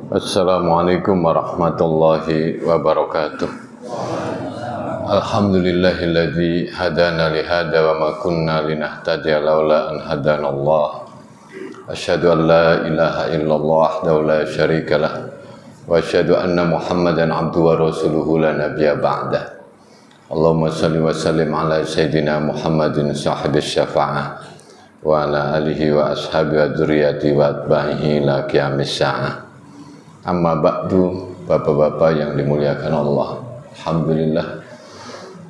Assalamualaikum warahmatullahi wabarakatuh. Alhamdulillahilladzi hadana lihada wa ma kunna linahtadiya laula an hadanallah. Asyhadu an la ilaha illallah wahdahu la syarikalah wa asyhadu anna Muhammadan abduhu wa rasuluhu la nabiyya ba'dah. Allahumma salli wa sallim ala sayyidina Muhammadin sahibis syafa'ah wa ala alihi wa ashabi wa dzurriyyati wa atba'ihi ila qiyamis sa'ah. Amma ba'du, bapak-bapak yang dimuliakan Allah. Alhamdulillah,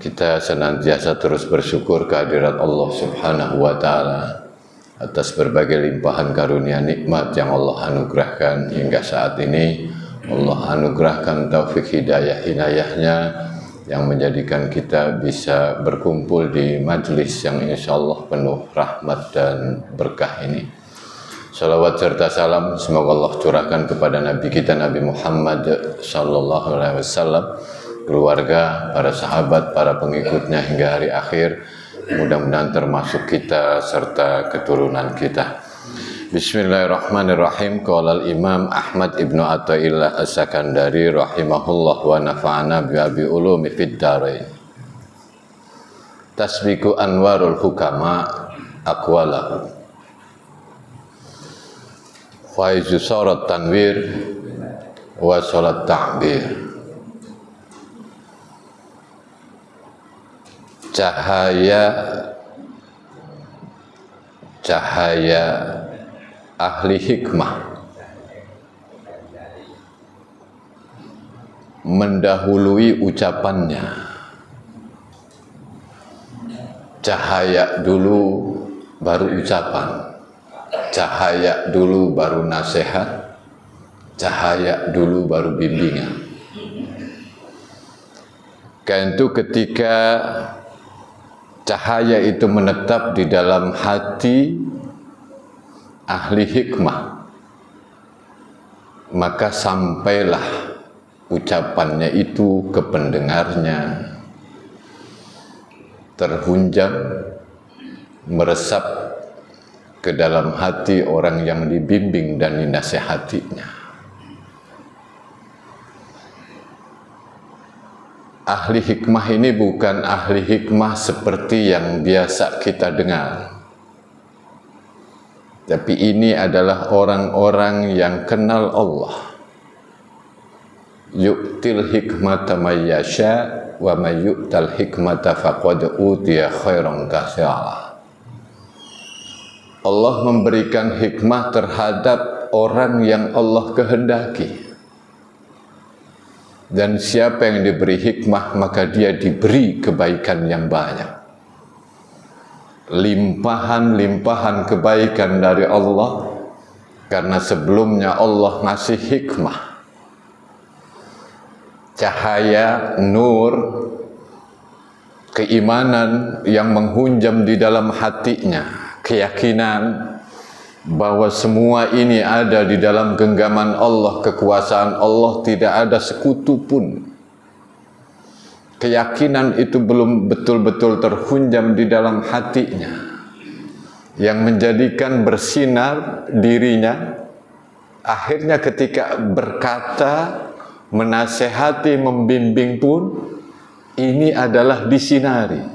kita senantiasa terus bersyukur kehadirat Allah Subhanahu wa taala atas berbagai limpahan karunia nikmat yang Allah anugerahkan hingga saat ini. Allah anugerahkan taufik hidayah-inayahnya yang menjadikan kita bisa berkumpul di majlis yang insyaallah penuh rahmat dan berkah ini. Salawat serta salam semoga Allah curahkan kepada Nabi kita Nabi Muhammad sallallahu alaihi wasallam, keluarga, para sahabat, para pengikutnya hingga hari akhir. Mudah-mudahan termasuk kita serta keturunan kita. Bismillahirrahmanirrahim. Qala al-Imam Ahmad Ibnu Athaillah As-Sakandari rahimahullah wa nafa'ana bi ulumi fid dharain. Tasbiqu anwarul hukama aqwalahu. Faizu sarat tanwir wa salat ta'bir. Cahaya ahli hikmah mendahului ucapannya. Cahaya dulu baru ucapan, cahaya dulu baru nasihat, cahaya dulu baru bimbingan. Karena itu ketika cahaya itu menetap di dalam hati ahli hikmah, maka sampailah ucapannya itu ke pendengarnya, terhunjam, meresap ke dalam hati orang yang dibimbing dan dinasihatinya. Ahli hikmah ini bukan ahli hikmah seperti yang biasa kita dengar, tapi ini adalah orang-orang yang kenal Allah. Yu'til hikmata may yasha wa may yu'tal hikmata faqad utiya khairan katsira. Allah memberikan hikmah terhadap orang yang Allah kehendaki. Dan siapa yang diberi hikmah maka dia diberi kebaikan yang banyak. Limpahan-limpahan kebaikan dari Allah, karena sebelumnya Allah ngasih hikmah. Cahaya, nur, keimanan yang menghunjam di dalam hatinya, keyakinan bahwa semua ini ada di dalam genggaman Allah, kekuasaan Allah, tidak ada sekutu pun. Keyakinan itu belum betul-betul terhunjam di dalam hatinya, yang menjadikan bersinar dirinya. Akhirnya ketika berkata, menasehati, membimbing pun, ini adalah disinari.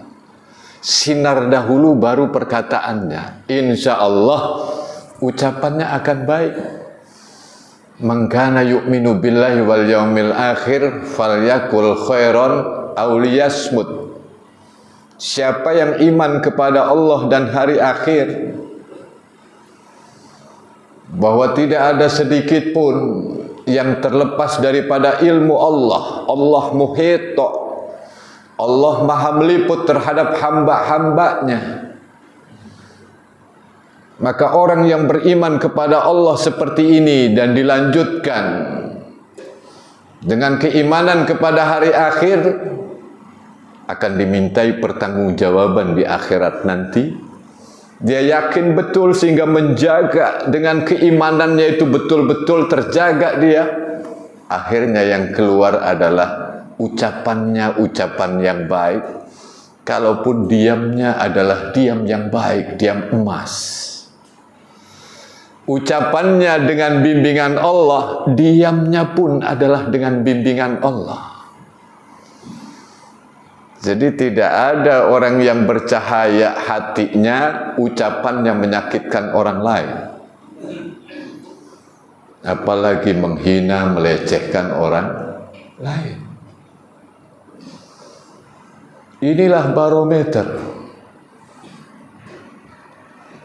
Sinar dahulu baru perkataannya. Insya Allah ucapannya akan baik. Man kana yu'minu billahi wal yaumil akhir falyakul khairan aw liyasmut. Siapa yang iman kepada Allah dan hari akhir, bahwa tidak ada sedikit pun yang terlepas daripada ilmu Allah. Allah muhit, Allah maha meliput terhadap hamba-hambanya. Maka orang yang beriman kepada Allah seperti ini dan dilanjutkan dengan keimanan kepada hari akhir, akan dimintai pertanggungjawaban di akhirat nanti. Dia yakin betul sehingga menjaga dengan keimanannya itu betul-betul terjaga dia. Akhirnya yang keluar adalah ucapannya ucapan yang baik. Kalaupun diamnya adalah diam yang baik, diam emas. ucapannya dengan bimbingan Allah, diamnya pun adalah dengan bimbingan Allah. Jadi tidak ada orang yang bercahaya hatinya, ucapannya menyakitkan orang lain, apalagi menghina, melecehkan orang lain. Inilah barometer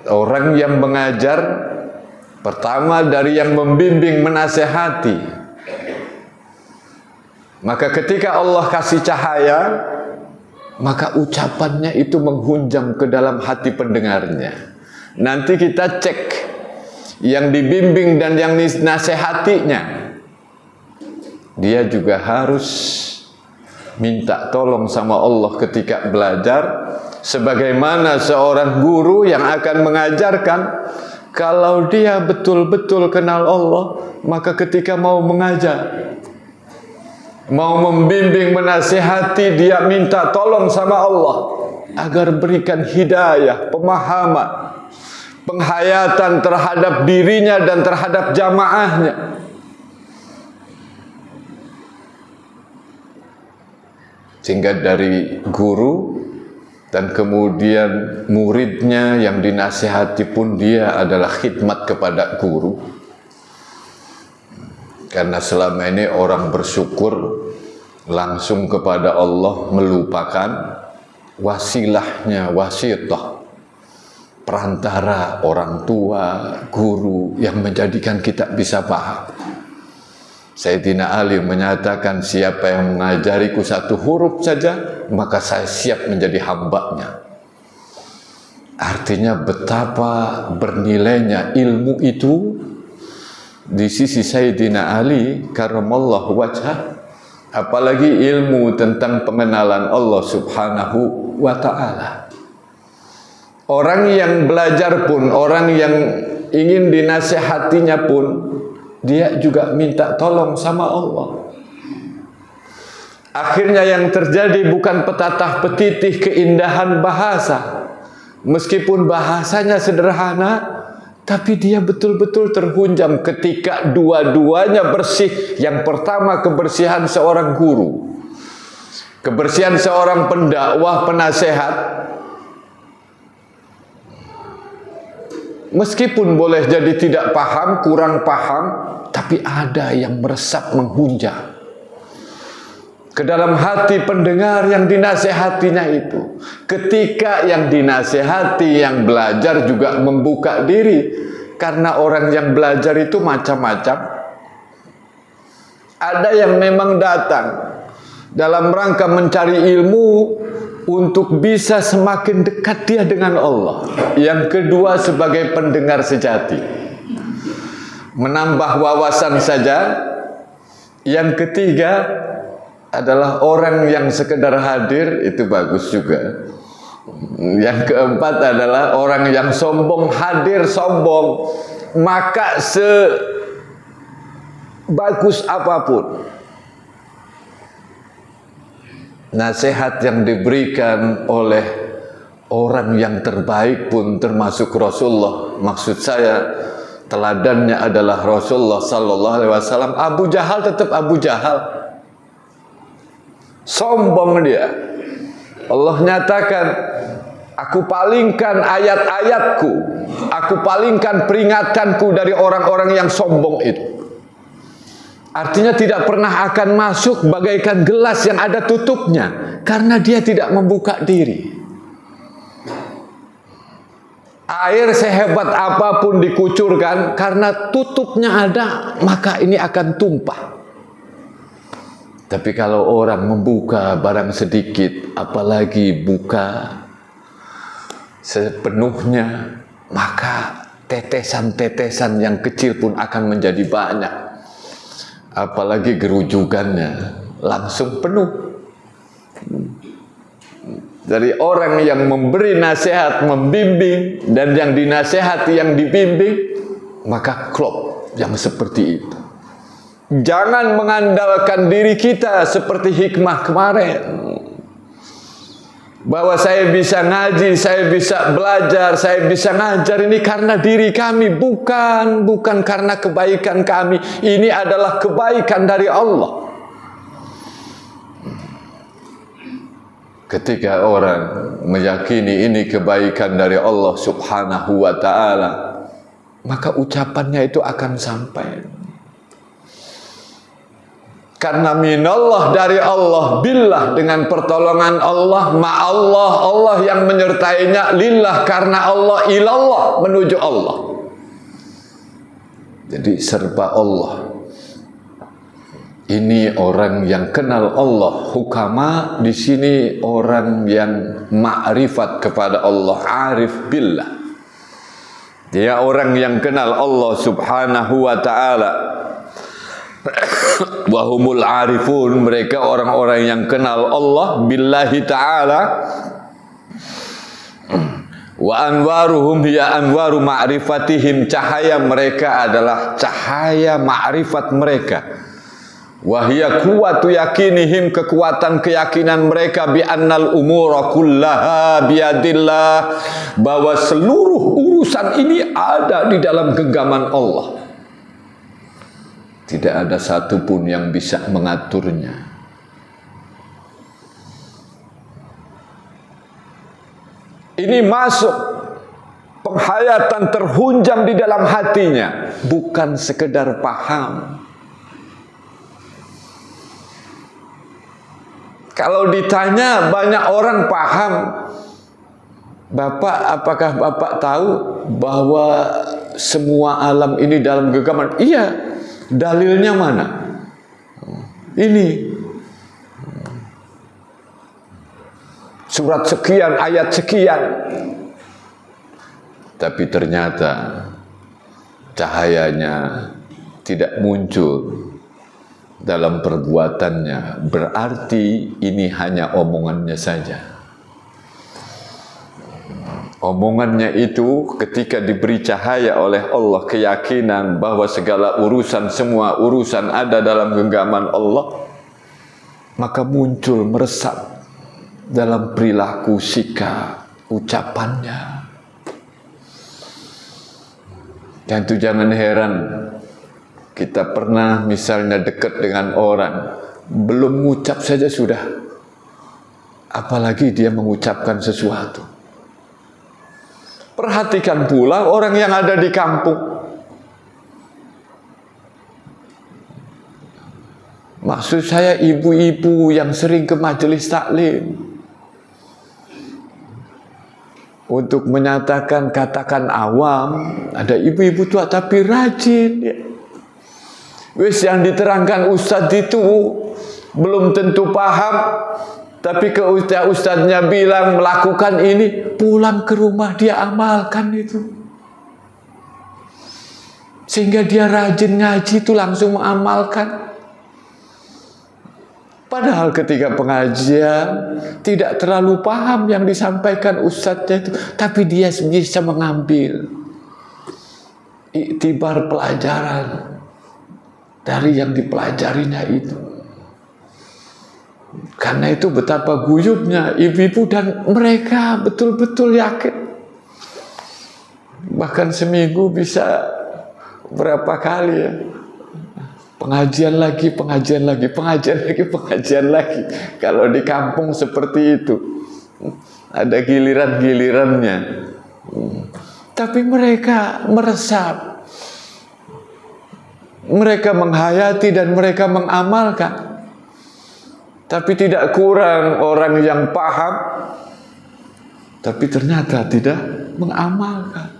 orang yang mengajar. Pertama dari yang membimbing, menasehati. Maka ketika Allah kasih cahaya, maka ucapannya itu menghunjam ke dalam hati pendengarnya. Nanti kita cek yang dibimbing dan yang nasehatinya, dia juga harus minta tolong sama Allah ketika belajar, sebagaimana seorang guru yang akan mengajarkan. Kalau dia betul-betul kenal Allah, maka ketika mau mengajar, mau membimbing, menasihati, dia minta tolong sama Allah agar berikan hidayah, pemahaman, penghayatan terhadap dirinya dan terhadap jamaahnya. Sehingga dari guru dan kemudian muridnya yang dinasihati pun dia adalah khidmat kepada guru. Karena selama ini orang bersyukur langsung kepada Allah, melupakan wasilahnya, wasitah, perantara orang tua, guru yang menjadikan kita bisa paham. Sayyidina Ali menyatakan, siapa yang mengajariku satu huruf saja, maka saya siap menjadi hambanya. Artinya betapa bernilainya ilmu itu di sisi Sayyidina Ali karramallahu wajhah, apalagi ilmu tentang pengenalan Allah subhanahu wa ta'ala. Orang yang belajar pun, orang yang ingin dinasehatinya pun, dia juga minta tolong sama Allah. Akhirnya yang terjadi bukan petatah petitih keindahan bahasa. Meskipun bahasanya sederhana, tapi dia betul-betul terhunjam ketika dua-duanya bersih. Yang pertama, kebersihan seorang guru, kebersihan seorang pendakwah, penasehat. Meskipun boleh jadi tidak paham, kurang paham, tapi ada yang meresap, menghunjam ke dalam hati pendengar yang dinasehatinya itu. Ketika yang dinasehati, yang belajar juga membuka diri. Karena orang yang belajar itu macam-macam. Ada yang memang datang dalam rangka mencari ilmu untuk bisa semakin dekat dia dengan Allah. Yang kedua, sebagai pendengar sejati, menambah wawasan saja. Yang ketiga adalah orang yang sekedar hadir, itu bagus juga. Yang keempat adalah orang yang sombong, hadir sombong, maka sebagus apapun nasihat yang diberikan oleh orang yang terbaik pun, termasuk Rasulullah. Maksud saya, teladannya adalah Rasulullah sallallahu alaihi wasallam. Abu Jahal tetap Abu Jahal, sombong dia. Allah nyatakan, aku palingkan ayat-ayatku, aku palingkan peringatanku dari orang-orang yang sombong itu. Artinya tidak pernah akan masuk bagaikan gelas yang ada tutupnya, karena dia tidak membuka diri. Air sehebat apapun dikucurkan, karena tutupnya ada, maka ini akan tumpah. Tapi kalau orang membuka barang sedikit, apalagi buka sepenuhnya, maka tetesan-tetesan yang kecil pun akan menjadi banyak. Apalagi gerujukannya langsung penuh. Dari orang yang memberi nasihat, membimbing, dan yang dinasehati, yang dibimbing, maka klop yang seperti itu. Jangan mengandalkan diri kita seperti hikmah kemarin. Bahwa saya bisa ngaji, saya bisa belajar, saya bisa ngajar ini karena diri kami, bukan karena kebaikan kami. Ini adalah kebaikan dari Allah. Ketika orang meyakini ini kebaikan dari Allah Subhanahu wa ta'ala, maka ucapannya itu akan sampai. Karena minallah, dari Allah, billah dengan pertolongan Allah, ma'allah, Allah yang menyertainya, lillah karena Allah, ilallah menuju Allah. Jadi serba Allah. Ini orang yang kenal Allah. Hukama di sini orang yang ma'rifat kepada Allah, arif billah. Dia orang yang kenal Allah Subhanahu wa ta'ala. Wahumul arifun, mereka orang-orang yang kenal Allah billahi ta'ala. Wa anwaruhum hiya anwaru ma'rifatihim, cahaya mereka adalah cahaya ma'rifat mereka. Wa hiya quwwatu yakinihim, kekuatan keyakinan mereka bi annal umura kullaha biyadillah, bahwa seluruh urusan ini ada di dalam genggaman Allah. Tidak ada satupun yang bisa mengaturnya. Ini masuk penghayatan terhunjam di dalam hatinya, bukan sekedar paham. Kalau ditanya banyak orang paham, Bapak, apakah Bapak tahu bahwa semua alam ini dalam genggaman? Iya. Dalilnya mana? Ini surat sekian, ayat sekian. Tapi ternyata cahayanya tidak muncul dalam perbuatannya. Berarti ini hanya omongannya saja. Omongannya itu ketika diberi cahaya oleh Allah, keyakinan bahwa segala urusan, semua urusan ada dalam genggaman Allah, maka muncul, meresap dalam perilaku, sikap, ucapannya. Dan itu jangan heran, kita pernah misalnya dekat dengan orang, belum mengucap saja sudah, apalagi dia mengucapkan sesuatu. Perhatikan pula orang yang ada di kampung. Maksud saya ibu-ibu yang sering ke majelis taklim. Untuk menyatakan, katakan awam, ada ibu-ibu tua tapi rajin. Ya. Wis yang diterangkan ustadz itu belum tentu paham. Tapi ke ustadznya bilang melakukan ini, pulang ke rumah dia amalkan itu. Sehingga dia rajin ngaji itu langsung mengamalkan. Padahal ketika pengajian tidak terlalu paham yang disampaikan ustadznya itu, tapi dia bisa mengambil iktibar pelajaran dari yang dipelajarinya itu. Karena itu betapa guyubnya ibu-ibu dan mereka betul-betul yakin. Bahkan seminggu bisa berapa kali ya. Pengajian lagi, pengajian lagi, pengajian lagi, pengajian lagi. Kalau di kampung seperti itu, ada giliran-gilirannya. Tapi mereka meresap. Mereka menghayati dan mereka mengamalkan. Tapi tidak kurang orang yang paham, tapi ternyata tidak mengamalkan.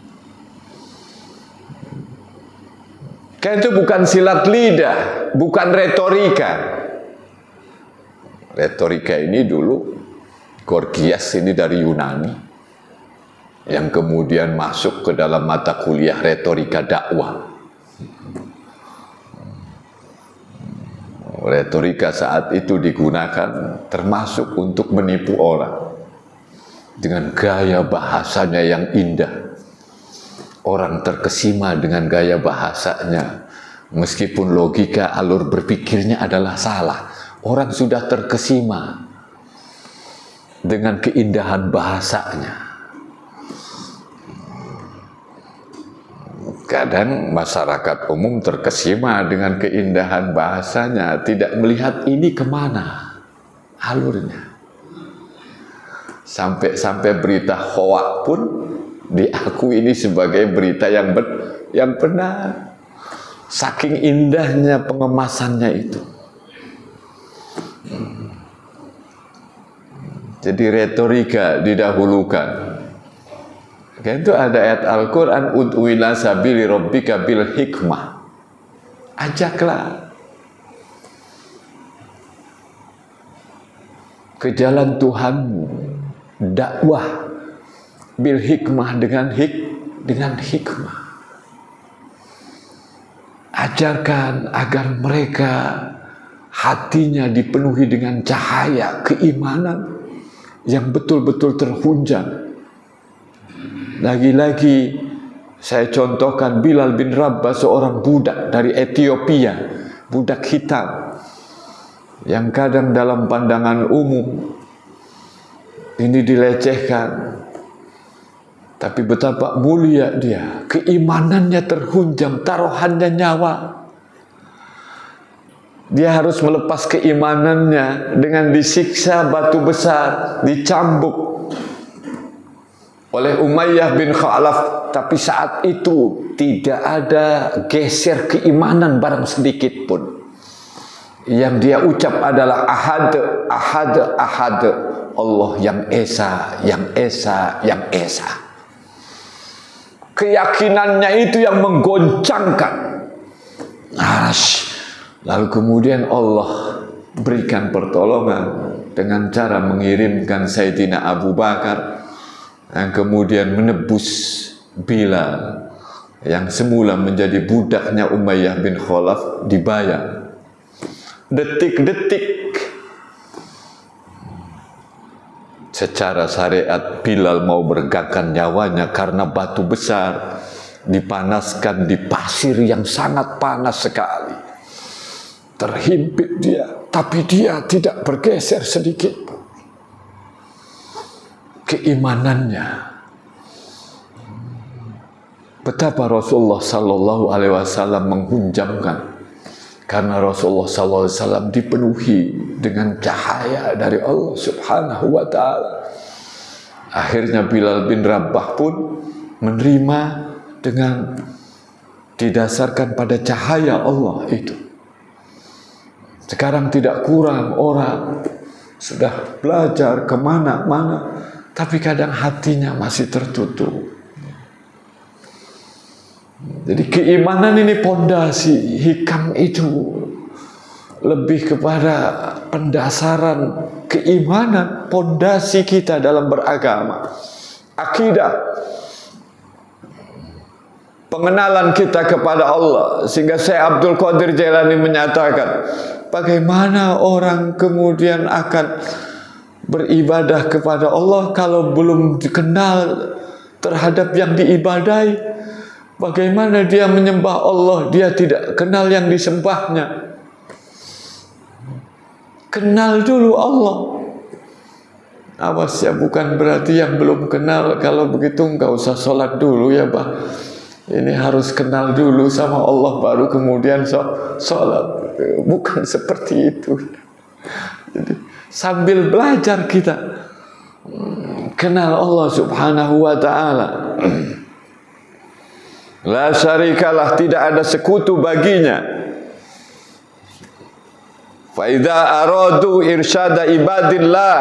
Karena itu bukan silat lidah, bukan retorika. Retorika ini dulu, Gorgias ini dari Yunani, yang kemudian masuk ke dalam mata kuliah retorika dakwah. Retorika saat itu digunakan termasuk untuk menipu orang dengan gaya bahasanya yang indah. Orang terkesima dengan gaya bahasanya, meskipun logika alur berpikirnya adalah salah. Orang sudah terkesima. dengan keindahan bahasanya. Kadang masyarakat umum terkesima dengan keindahan bahasanya, tidak melihat ini kemana alurnya. Sampai berita hoak pun diakui ini sebagai berita yang benar. Saking indahnya pengemasannya itu. Jadi retorika didahulukan. Itu ada ayat Al-Quran, ud'u ila sabili rabbika bil hikmah. Ajaklah ke jalan Tuhanmu, dakwah bil hikmah, dengan hikmah. Ajarkan agar mereka hatinya dipenuhi dengan cahaya keimanan yang betul-betul terhunjam. Lagi-lagi saya contohkan Bilal bin Rabah, seorang budak dari Ethiopia, budak hitam, yang kadang dalam pandangan umum ini dilecehkan, tapi betapa mulia dia, keimanannya terhunjam, taruhannya nyawa. Dia harus melepas keimanannya dengan disiksa batu besar, dicambuk oleh Umayyah bin Khalaf, tapi saat itu tidak ada geser keimanan barang sedikit pun. Yang dia ucap adalah ahad, ahad, ahad, Allah yang esa, yang esa, yang esa. Keyakinannya itu yang menggoncangkan arsy. Lalu kemudian Allah berikan pertolongan dengan cara mengirimkan Sayyidina Abu Bakar yang kemudian menebus Bilal yang semula menjadi budaknya Umayyah bin Khalaf, dibayar. Detik-detik secara syariat Bilal mau bergaggan nyawanya karena batu besar dipanaskan di pasir yang sangat panas sekali. Terhimpit dia, tapi dia tidak bergeser sedikit. Keimanannya, betapa Rasulullah Sallallahu Alaihi Wasallam menghunjamkan, karena Rasulullah Sallallahu Alaihi Wasallam dipenuhi dengan cahaya dari Allah Subhanahu Wa Taala. Akhirnya Bilal bin Rabah pun menerima dengan didasarkan pada cahaya Allah itu. Sekarang tidak kurang orang sudah belajar kemana-mana, tapi kadang hatinya masih tertutup. Jadi keimanan ini pondasi, hikam itu lebih kepada pendasaran keimanan, pondasi kita dalam beragama, akidah, pengenalan kita kepada Allah. Sehingga Syekh Abdul Qadir Jailani menyatakan, bagaimana orang kemudian akan beribadah kepada Allah kalau belum dikenal terhadap yang diibadai? Bagaimana dia menyembah Allah, dia tidak kenal yang disembahnya? Kenal dulu Allah. Awas ya, bukan berarti yang belum kenal kalau begitu enggak usah sholat dulu ya Pak. Ini harus kenal dulu sama Allah baru kemudian sholat. Bukan seperti itu. Jadi sambil belajar kita kenal Allah Subhanahu Wa Taala. La syarikalah, tidak ada sekutu baginya. Fa idza aradu irsyada ibadillah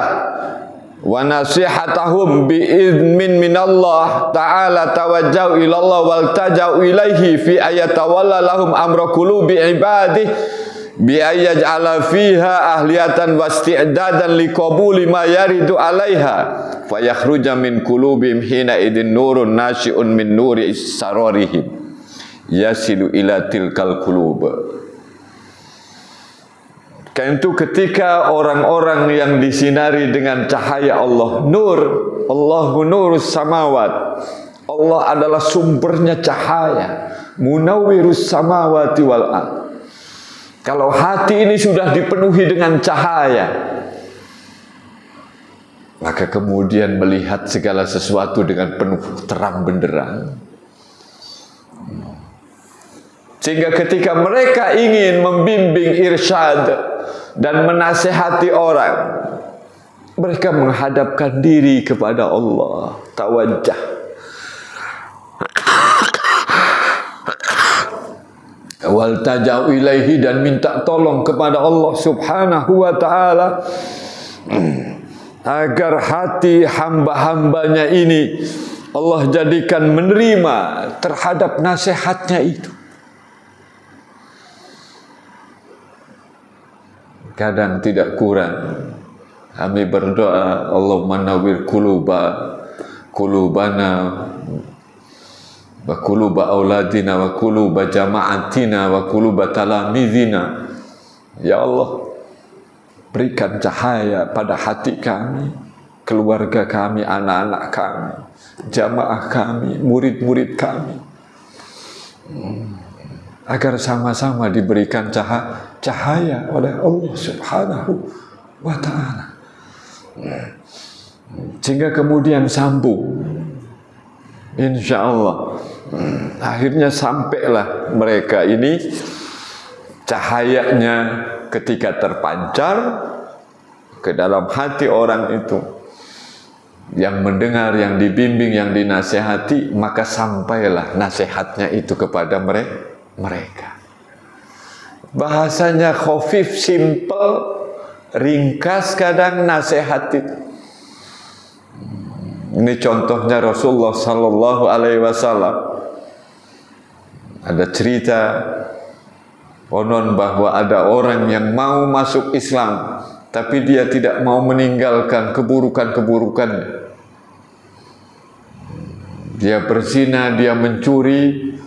wa nasihatahum bi idmin minallah ta'ala tawajjahu ilallah wal tajau ilaihi fi ayatawalla lahum amra qulubi ibadih bi ayyaj'ala fiha ahliyatan wasti'dadan liqabuli ma yaridu 'alaiha fayakhruja min qulubihim hina idin nurun nasyi'un min nuri sararihim yasilu ila tilkal qulub. Karena itu ketika orang-orang yang disinari dengan cahaya Allah, nur, Allahu nurus samawat, Allah adalah sumbernya cahaya, munawwirus samawati wal ard. Kalau hati ini sudah dipenuhi dengan cahaya, Maka kemudian melihat segala sesuatu dengan penuh terang benderang. Sehingga ketika mereka ingin membimbing, irsyad dan menasihati orang, mereka menghadapkan diri kepada Allah, tawajjah. Wal tajau ilaihi, dan minta tolong kepada Allah Subhanahu wa ta'ala agar hati hamba-hambanya ini Allah jadikan menerima terhadap nasihatnya itu. Kadang tidak kurang kami berdoa, Allahumma nawwir qulubana wa quluba auladina wa quluba jama'atina wa quluba talamidina. Ya Allah, berikan cahaya pada hati kami, keluarga kami, anak-anak kami, jamaah kami, murid-murid kami, agar sama-sama diberikan cahaya oleh Allah Subhanahu wa ta'ala. Sehingga kemudian sambung, insya Allah, akhirnya sampailah mereka ini, cahayanya ketika terpancar ke dalam hati orang itu, yang mendengar, yang dibimbing, yang dinasihati, maka sampailah nasihatnya itu kepada mereka. Bahasanya khafif, simple, ringkas kadang nasihat itu. Ini contohnya Rasulullah Sallallahu Alaihi Wasallam. Ada cerita konon bahwa ada orang yang mau masuk Islam, tapi dia tidak mau meninggalkan keburukan-keburukannya. Dia berzina, dia mencuri.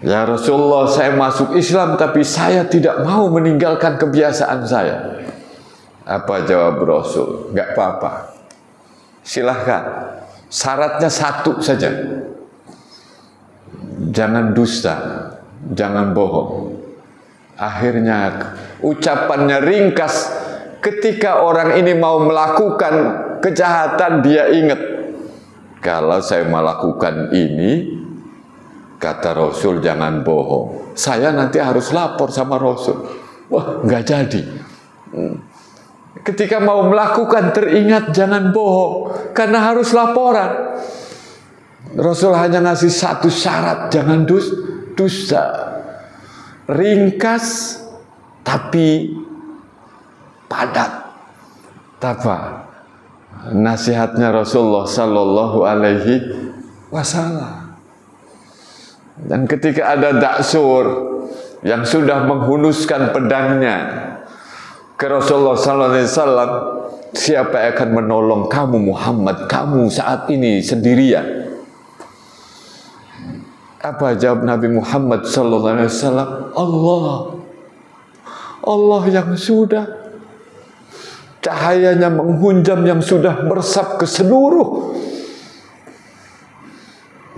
Ya Rasulullah, saya masuk Islam tapi saya tidak mau meninggalkan kebiasaan saya. Apa jawab Rasul? Enggak apa-apa, silahkan. Syaratnya satu saja, jangan dusta, jangan bohong. Akhirnya ucapannya ringkas. Ketika orang ini mau melakukan kejahatan, dia ingat, kalau saya melakukan ini, kata Rasul jangan bohong, saya nanti harus lapor sama Rasul. Wah, nggak jadi. Ketika mau melakukan teringat jangan bohong, karena harus laporan. Rasul hanya ngasih satu syarat, jangan dusta. Ringkas tapi padat. Apa? Nasihatnya Rasulullah Sallallahu Alaihi Wasallam. Dan ketika ada Daksur yang sudah menghunuskan pedangnya ke Rasulullah Sallallahu Alaihi Wasallam, siapa yang akan menolong kamu Muhammad? Kamu saat ini sendirian. Apa jawab Nabi Muhammad Sallallahu Alaihi Wasallam? Allah yang sudah cahayanya menghunjam, yang sudah meresap ke seluruh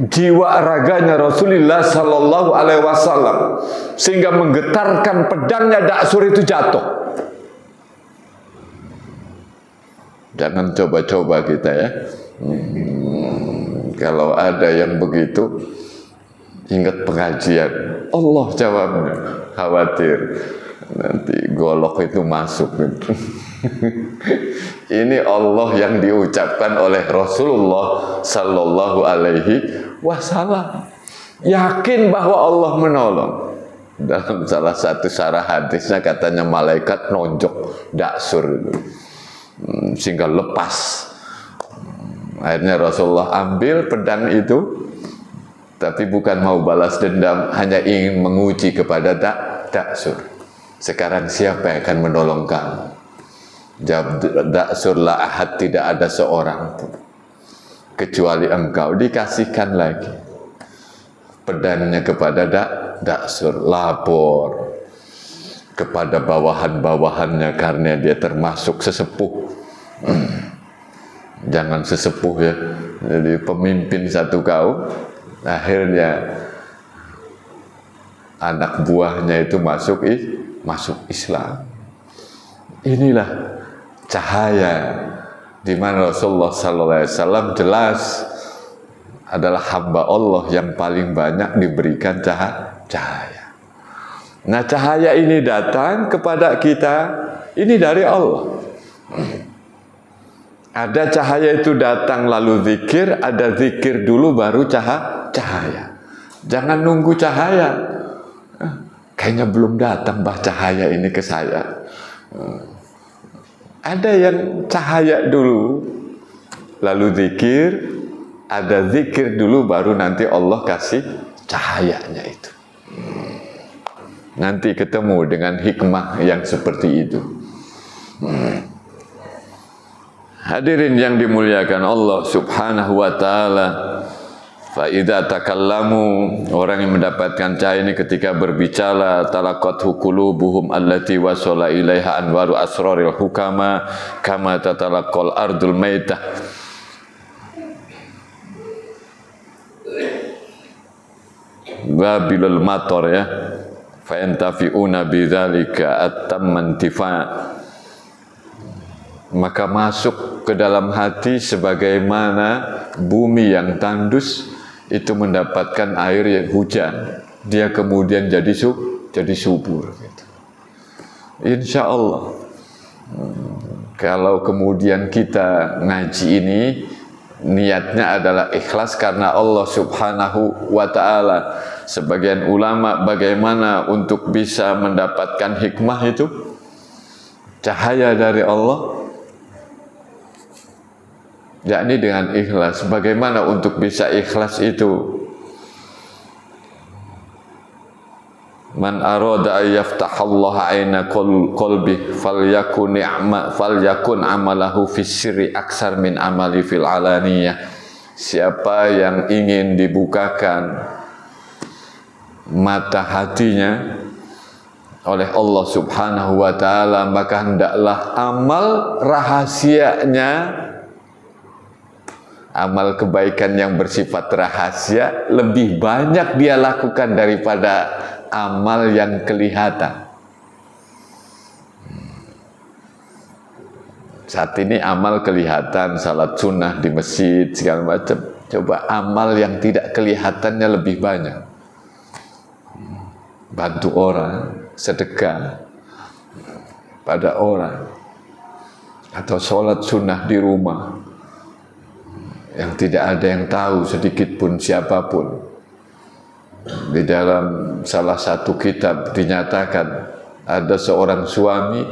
jiwa raganya Rasulullah Sallallahu Alaihi Wasallam, sehingga menggetarkan pedangnya Daksur itu jatuh. Jangan coba-coba kita ya. Kalau ada yang begitu, ingat pengajian. Allah jawabnya, khawatir nanti golok itu masuk. Ini Allah yang diucapkan oleh Rasulullah Sallallahu Alaihi Wasallam. Yakin bahwa Allah menolong. Dalam salah satu syarah hadisnya katanya malaikat nonjok Daksur itu, sehingga lepas. Akhirnya Rasulullah ambil pedang itu, tapi bukan mau balas dendam, hanya ingin menguji kepada Daksur. Sekarang siapa yang akan menolong kamu? Jawab Daksur, la ahad, tidak ada seorang pun kecuali engkau. Dikasihkan lagi pedangnya kepada Daksur, lapor kepada bawahan-bawahannya, karena dia termasuk sesepuh. Jangan sesepuh ya, jadi pemimpin satu kaum. Akhirnya anak buahnya itu masuk Islam. Inilah cahaya, di mana Rasulullah SAW jelas adalah hamba Allah yang paling banyak diberikan cahaya. Nah, cahaya ini datang kepada kita, ini dari Allah. Ada cahaya itu datang lalu zikir, ada zikir dulu baru cahaya. Jangan nunggu cahaya. Kayaknya belum datang bah cahaya ini ke saya. Ada yang cahaya dulu, lalu zikir, ada zikir dulu baru nanti Allah kasih cahayanya itu. Nanti ketemu dengan hikmah yang seperti itu. Hadirin yang dimuliakan Allah Subhanahu wa taala. Fa idza takallamu, orang yang mendapatkan cahaya ini ketika berbicara, talaqathu qulubuhum allati wasala ilaiha anwaru asraril hukama kama tatalaqal ardul maitah. Wabilul mator ya. Fa yantafi'una bidzalika at-tammantifa. Maka masuk ke dalam hati sebagaimana bumi yang tandus itu mendapatkan air yang hujan, dia kemudian jadi subur gitu. Insya Allah kalau kemudian kita ngaji ini niatnya adalah ikhlas karena Allah Subhanahu wa ta'ala. Sebagian ulama bagaimana untuk bisa mendapatkan hikmah itu, cahaya dari Allah, yakni dengan ikhlas. Bagaimana untuk bisa ikhlas itu? Man arada ayyaftahallahu aina qalbi falyakun amalahu fis sirri aksar min amali fil alaniyah. Siapa yang ingin dibukakan mata hatinya oleh Allah Subhanahu wa ta'ala, maka hendaklah amal rahasianya, amal kebaikan yang bersifat rahasia lebih banyak dia lakukan daripada amal yang kelihatan. Saat ini amal kelihatan, salat sunnah di masjid segala macam. Coba amal yang tidak kelihatannya lebih banyak. Bantu orang, sedekah pada orang, atau sholat sunnah di rumah yang tidak ada yang tahu sedikit pun siapapun. Di dalam salah satu kitab dinyatakan ada seorang suami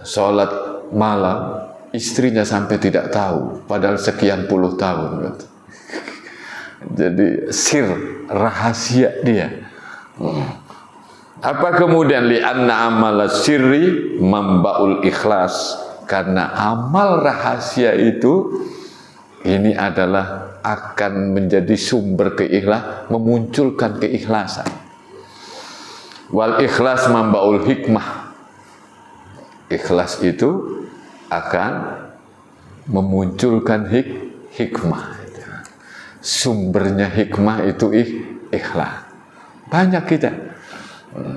sholat malam, istrinya sampai tidak tahu padahal sekian puluh tahun. Jadi sir rahasia dia. Apa kemudian li'anna amala sirri mambaul ikhlas, karena amal rahasia itu ini adalah akan menjadi sumber keikhlasan, memunculkan keikhlasan. Wal ikhlas mambaul hikmah, ikhlas itu akan memunculkan hikmah. Sumbernya hikmah itu ikhlas. Banyak kita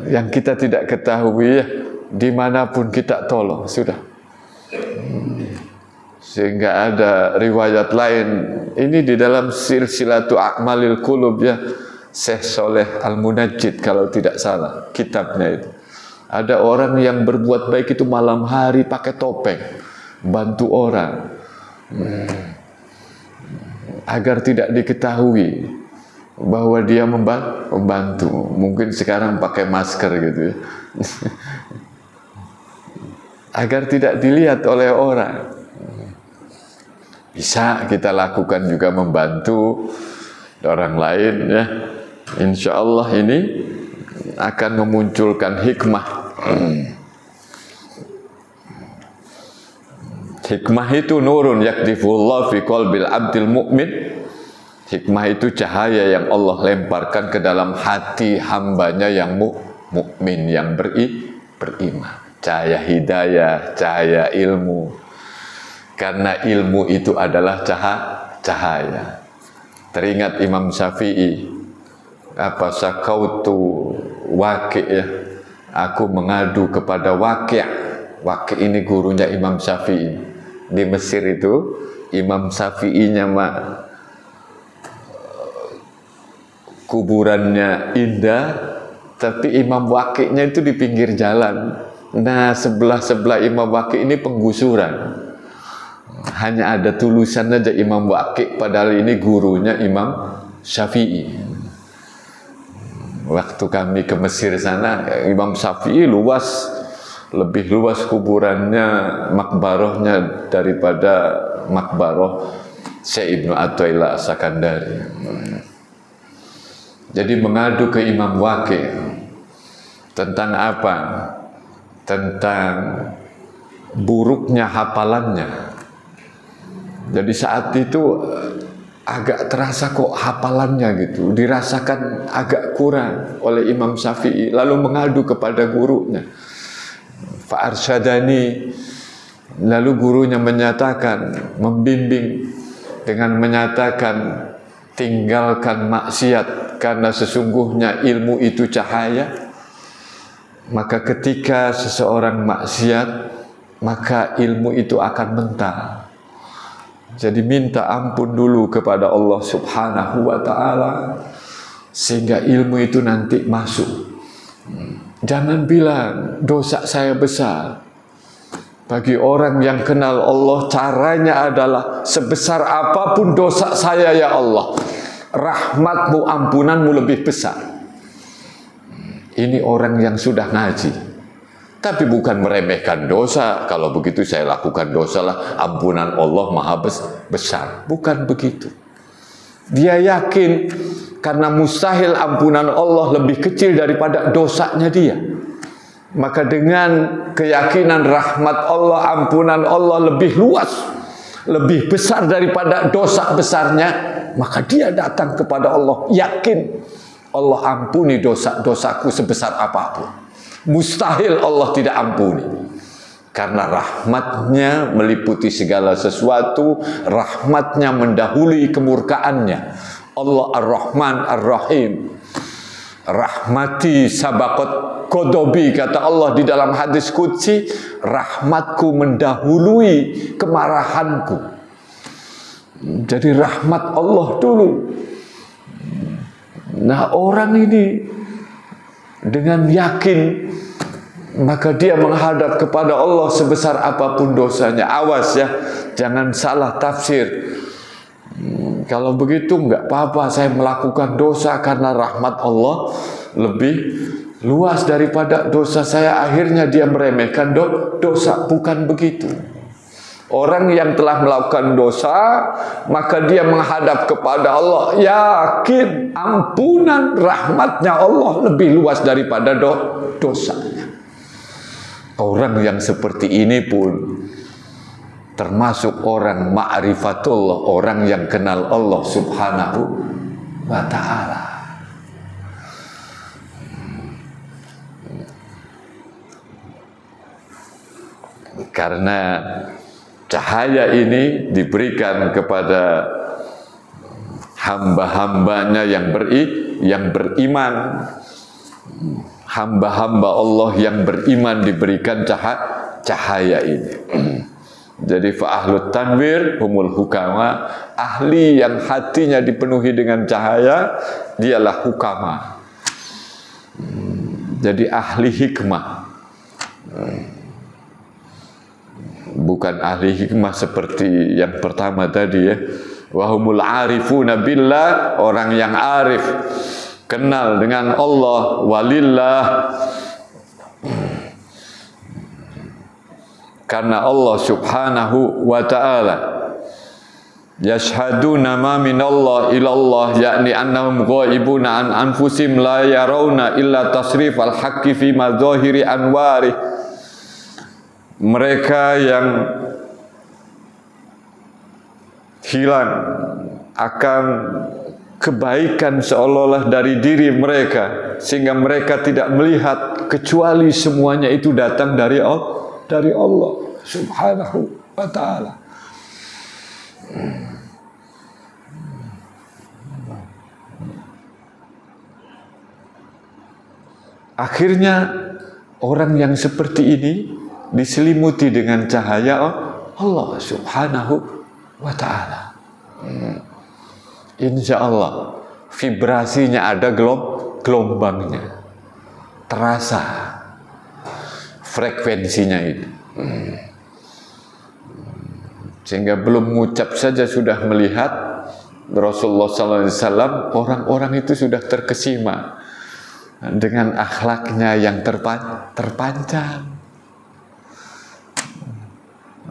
yang kita tidak ketahui ya, dimanapun kita tolong sudah. Sehingga ada riwayat lain, ini di dalam silsilatu a'malil qulub ya, Syekh Soleh Al-Munajjid kalau tidak salah kitabnya itu. Ada orang yang berbuat baik itu malam hari pakai topeng, bantu orang agar tidak diketahui bahwa dia membantu. Mungkin sekarang pakai masker gitu ya. Agar tidak dilihat oleh orang. Bisa kita lakukan juga membantu orang lain ya. Insya Allah ini akan memunculkan hikmah. Hikmah itu nurun yakdifullah fi qalbil abdil mu'min. Hikmah itu cahaya yang Allah lemparkan ke dalam hati hambanya yang mukmin, yang beriman. Cahaya hidayah, cahaya ilmu. Karena ilmu itu adalah cahaya. Teringat Imam Syafi'i, apa sakautu Waqi' ya. Aku mengadu kepada Waqi'. Waqi' ini gurunya Imam Syafi'i. Di Mesir itu Imam Syafi'inya mah kuburannya indah, tapi Imam Waqi'-nya itu di pinggir jalan. Nah, sebelah-sebelah Imam Waqi' ini penggusuran. Hanya ada tulisan aja Imam Waqi', padahal ini gurunya Imam Syafi'i. Waktu kami ke Mesir sana, Imam Syafi'i luas, lebih luas kuburannya, makbarohnya daripada makbaroh Syekh Ibnu Athaillah As-Sakandari. Jadi mengadu ke Imam Waqi' tentang apa? Tentang buruknya hafalannya. Jadi saat itu agak terasa kok hafalannya gitu, dirasakan agak kurang oleh Imam Syafi'i, lalu mengadu kepada gurunya. Fa'arsyadani, lalu gurunya menyatakan, membimbing dengan menyatakan, tinggalkan maksiat karena sesungguhnya ilmu itu cahaya. Maka ketika seseorang maksiat, maka ilmu itu akan mental. Jadi minta ampun dulu kepada Allah Subhanahu wa ta'ala, sehingga ilmu itu nanti masuk. Jangan bilang dosa saya besar. Bagi orang yang kenal Allah, caranya adalah sebesar apapun dosa saya ya Allah, rahmatmu, ampunanmu lebih besar. Ini orang yang sudah ngaji. Tapi bukan meremehkan dosa. Kalau begitu saya lakukan dosa lah, ampunan Allah maha besar. Bukan begitu. Dia yakin karena mustahil ampunan Allah lebih kecil daripada dosanya dia. Maka dengan keyakinan rahmat Allah, ampunan Allah lebih luas, lebih besar daripada dosa besarnya, maka dia datang kepada Allah yakin Allah ampuni dosa-dosaku sebesar apapun. Mustahil Allah tidak ampuni, karena rahmatnya meliputi segala sesuatu, rahmatnya mendahului kemurkaannya. Allah Ar-Rahman Ar-Rahim. Rahmati sabaqat qodobi, kata Allah di dalam hadis qudsi, rahmatku mendahului kemarahanku. Jadi rahmat Allah dulu. Nah, orang ini dengan yakin, maka dia menghadap kepada Allah sebesar apapun dosanya. Awas ya, jangan salah tafsir. Kalau begitu enggak apa-apa saya melakukan dosa karena rahmat Allah lebih luas daripada dosa saya. Akhirnya dia meremehkan dosa. Bukan begitu. Orang yang telah melakukan dosa, maka dia menghadap kepada Allah yakin ampunan rahmatnya Allah lebih luas daripada dosanya. Orang yang seperti ini pun termasuk orang ma'rifatullah, orang yang kenal Allah Subhanahu wa ta'ala. Karena cahaya ini diberikan kepada hamba-hambanya yang beriman. Hamba-hamba Allah yang beriman diberikan cahaya ini. Jadi fa'ahlut tanwir humul hukama, ahli yang hatinya dipenuhi dengan cahaya, dialah hukama. Jadi ahli hikmah. Bukan ahli hikmah seperti yang pertama tadi ya. Wahumul arifuna billah, orang yang arif, kenal dengan Allah, walillah, karena Allah Subhanahu wa ta'ala. Yashhaduna ma minallah ilallah, yakni annahum ghaibuna an anfusim la yarawna illa tasrifal haqqi fi madzahiri anwari. Mereka yang hilang akan kebaikan seolah-olah dari diri mereka, sehingga mereka tidak melihat kecuali semuanya itu datang dari Allah Subhanahu wa ta'ala. Akhirnya orang yang seperti ini diselimuti dengan cahaya Allah Subhanahu wa ta'ala. Insya Allah vibrasinya ada, gelombangnya terasa, frekuensinya itu. Sehingga belum mengucap saja sudah melihat Rasulullah SAW, orang-orang itu sudah terkesima dengan akhlaknya yang terpanjang.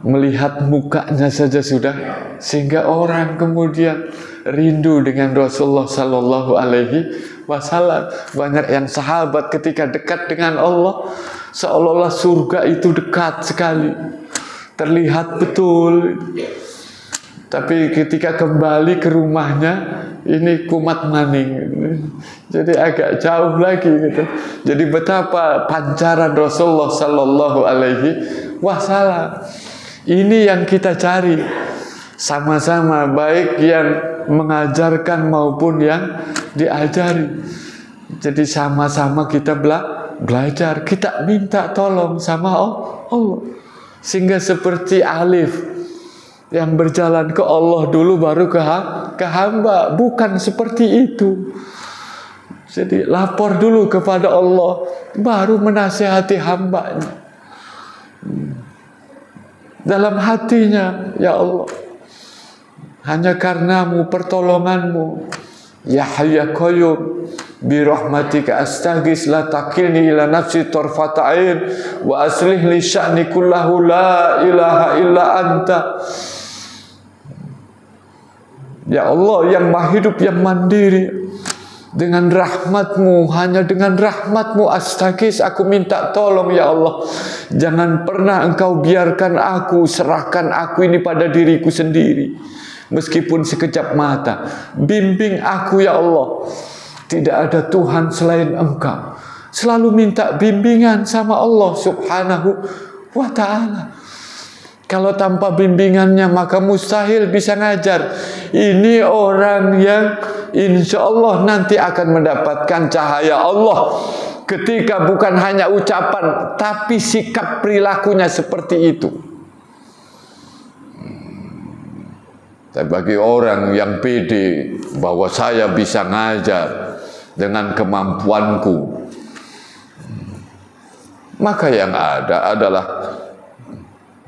Melihat mukanya saja sudah, sehingga orang kemudian rindu dengan Rasulullah Sallallahu Alaihi Wasallam. Banyak yang sahabat ketika dekat dengan Allah, seolah-olah surga itu dekat sekali, terlihat betul. Tapi ketika kembali ke rumahnya, ini kumat maning, jadi agak jauh lagi gitu. Jadi betapa pancaran Rasulullah Sallallahu Alaihi Wasallam. Ini yang kita cari sama-sama, baik yang mengajarkan maupun yang diajari. Jadi sama-sama kita belajar, kita minta tolong sama Allah. Sehingga seperti Alif yang berjalan ke Allah dulu baru ke hamba, bukan seperti itu. Jadi lapor dulu kepada Allah, baru menasihati hambanya. Dalam hatinya, ya Allah, hanya karenamu, pertolonganmu, ya Hayy ya Qayyum, bi rahmatika astaghis la takilni ila nafsi tarfata ain wa aslih li sya'ni kullahu la ilaha illa anta. Ya Allah yang maha hidup, yang mandiri, dengan rahmatmu, hanya dengan rahmatmu astaghis, aku minta tolong ya Allah. Jangan pernah engkau biarkan aku, serahkan aku ini pada diriku sendiri, meskipun sekejap mata. Bimbing aku ya Allah, tidak ada Tuhan selain engkau. Selalu minta bimbingan sama Allah Subhanahu wa ta'ala. Kalau tanpa bimbingannya maka mustahil bisa ngajar. Ini orang yang insya Allah nanti akan mendapatkan cahaya Allah, ketika bukan hanya ucapan tapi sikap perilakunya seperti itu. Tapi bagi orang yang pede bahwa saya bisa ngajar dengan kemampuanku, maka yang ada adalah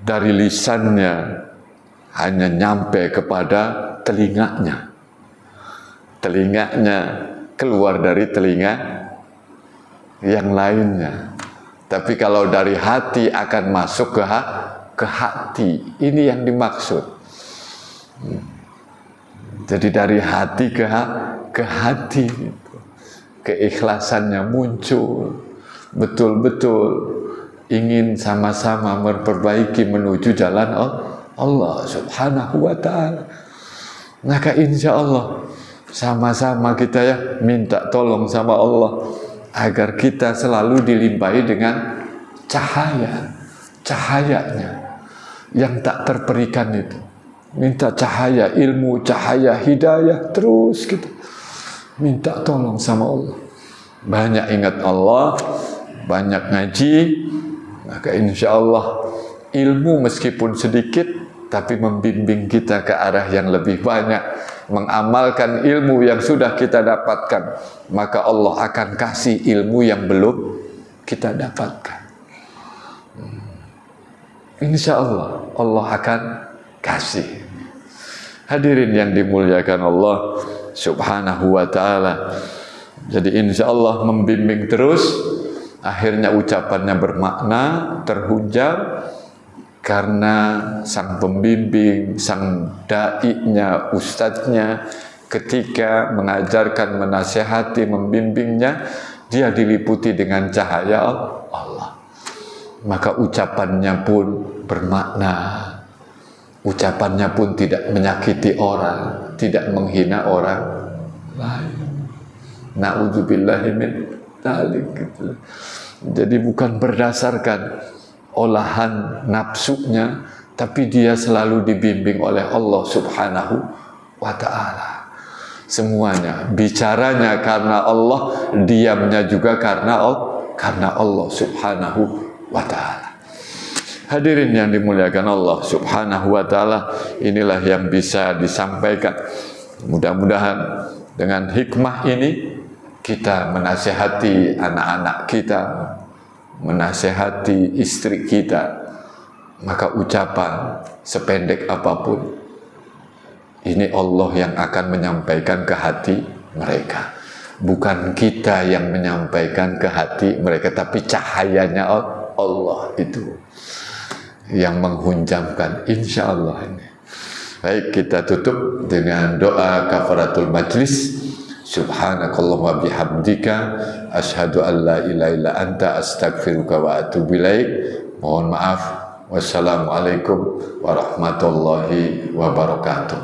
dari lisannya hanya nyampe kepada telinganya. Telinganya keluar dari telinga yang lainnya. Tapi kalau dari hati akan masuk ke hati. Ini yang dimaksud. Jadi dari hati ke hati, keikhlasannya muncul. Betul-betul ingin sama-sama memperbaiki menuju jalan Allah Subhanahu wa ta'ala. Maka insya Allah sama-sama kita ya minta tolong sama Allah agar kita selalu dilimpahi dengan cahayanya yang tak terperikan itu. Minta cahaya ilmu, cahaya hidayah, terus kita minta tolong sama Allah. Banyak ingat Allah, banyak ngaji, maka insya Allah ilmu meskipun sedikit tapi membimbing kita ke arah yang lebih banyak. Mengamalkan ilmu yang sudah kita dapatkan, maka Allah akan kasih ilmu yang belum kita dapatkan. Insya Allah Allah akan kasih. Hadirin yang dimuliakan Allah Subhanahu wa ta'ala. Jadi insya Allah membimbing terus, akhirnya ucapannya bermakna, terhujam, karena sang pembimbing, sang da'inya, ustadznya, ketika mengajarkan, menasihati, membimbingnya, dia diliputi dengan cahaya Allah. Maka ucapannya pun bermakna, ucapannya pun tidak menyakiti orang, tidak menghina orang lain. Na'udzubillahi min dzalik. Jadi bukan berdasarkan olahan nafsunya, tapi dia selalu dibimbing oleh Allah Subhanahu wa ta'ala. Semuanya, bicaranya karena Allah, diamnya juga karena Allah Subhanahu wa ta'ala. Hadirin yang dimuliakan Allah Subhanahu wa taala, inilah yang bisa disampaikan. Mudah-mudahan dengan hikmah ini kita menasehati anak-anak kita, menasehati istri kita. Maka ucapan sependek apapun, ini Allah yang akan menyampaikan ke hati mereka. Bukan kita yang menyampaikan ke hati mereka, tapi cahayanya Allah itu yang menghunjamkan, insya Allah ini. Baik, kita tutup dengan doa kafaratul majlis. Subhanakallahumma bihamdika asyhadu an la ilaha illa anta astaghfiruka wa atubu ilaik. Mohon maaf. Wassalamualaikum warahmatullahi wabarakatuh.